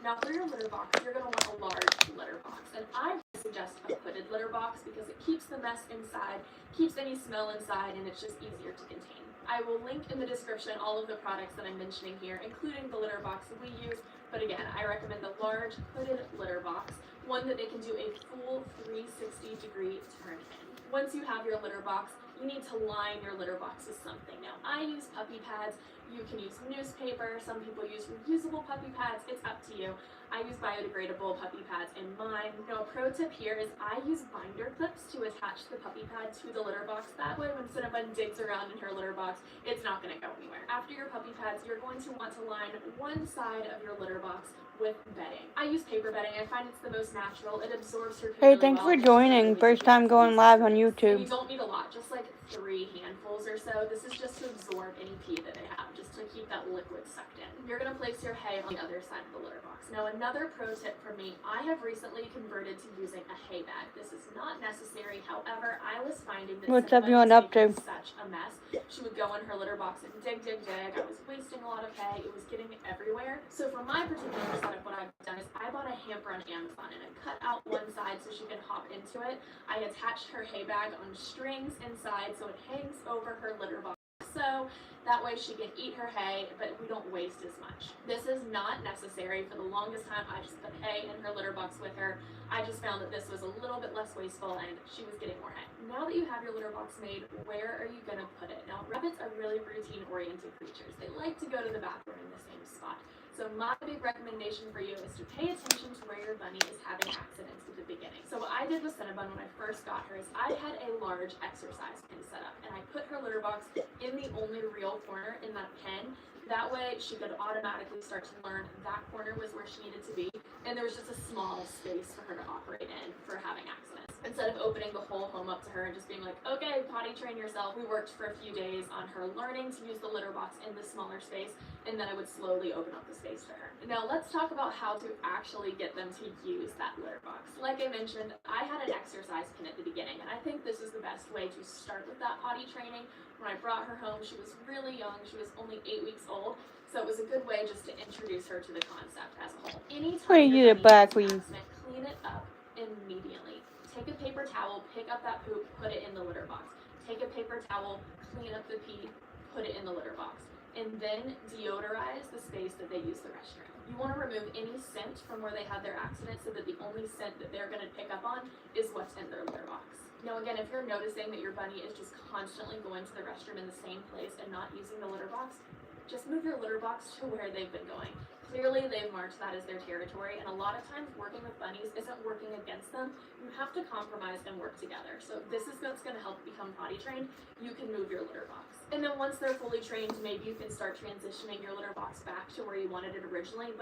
Now for your litter box, you're going to want a large litter box, and I suggest a hooded litter box because it keeps the mess inside, keeps any smell inside, and it's just easier to contain. I will link in the description all of the products that I'm mentioning here, including the litter box that we use, but again, I recommend the large hooded litter box, one that they can do a full 360-degree turn in. Once you have your litter box, you need to line your litter box with something. Now, I use puppy pads. You can use newspaper. Some people use reusable puppy pads. It's up to you. I use biodegradable puppy pads in mine. Now, a pro tip here is I use binder clips to attach the puppy pad to the litter box. That way, when Cinnabon digs around in her litter box, it's not going to go anywhere. After your puppy pads, you're going to want to line one side of your litter box with bedding. I use paper bedding. I find it's the most natural. It absorbs her poo Hey, really thanks well. for joining. First time going live on YouTube. And you don't need a lot, just like 3 handfuls or so. This is just to absorb any pee that they have, just to keep that liquid sucked in. You're going to place your hay on the other side of the litter box. Now, another pro tip from me, I have recently converted to using a hay bag. This is not necessary. However, I was finding that What's Cinnabon everyone was up to? making such a mess. She would go in her litter box and dig. I was wasting a lot of hay. It was getting everywhere. So for my particular setup, what I've done is I bought a hamper on Amazon and I cut out one side so she can hop into it. I attached her hay bag on strings inside so it hangs over her litter box. So that way she can eat her hay, but we don't waste as much. This is not necessary. For the longest time, I just put hay in her litter box with her. I just found that this was a little bit less wasteful and she was getting more hay. Now that you have your litter box made, where are you gonna put it? Now, rabbits are really routine-oriented creatures. They like to go to the bathroom in the same spot. So my big recommendation for you is to pay attention to where your bunny is having accidents at the beginning. So what I did with Cinnabon when I first got her is I had a large exercise pen set up and I put her litter box in the only real corner in that pen. That way she could automatically start to learn that corner was where she needed to be, and there was just a small space for her to operate in for having accidents. Instead of opening the whole home up to her and just being like, okay, potty train yourself, we worked for a few days on her learning to use the litter box in the smaller space, and then I would slowly open up the space for her. Now let's talk about how to actually get them to use that litter box. Like I mentioned, I had an exercise pin at the beginning, and I think this is the best way to start with that potty training. When I brought her home, she was really young. She was only 8 weeks old, so it was a good way just to introduce her to the concept as a whole. Anytime Get it back, please. Clean it up immediately. Take a paper towel, pick up that poop, put it in the litter box. Take a paper towel, clean up the pee, put it in the litter box. And then deodorize the space that they use the restroom. You want to remove any scent from where they had their accident so that the only scent that they're going to pick up on is what's in their litter box. Now again, if you're noticing that your bunny is just constantly going to the restroom in the same place and not using the litter box, just move your litter box to where they've been going. Clearly, they've marked that as their territory, and a lot of times working with bunnies isn't working against them. You have to compromise and work together. So if this is what's going to help become potty trained, you can move your litter box. And then once they're fully trained, maybe you can start transitioning your litter box back to where you wanted it originally, but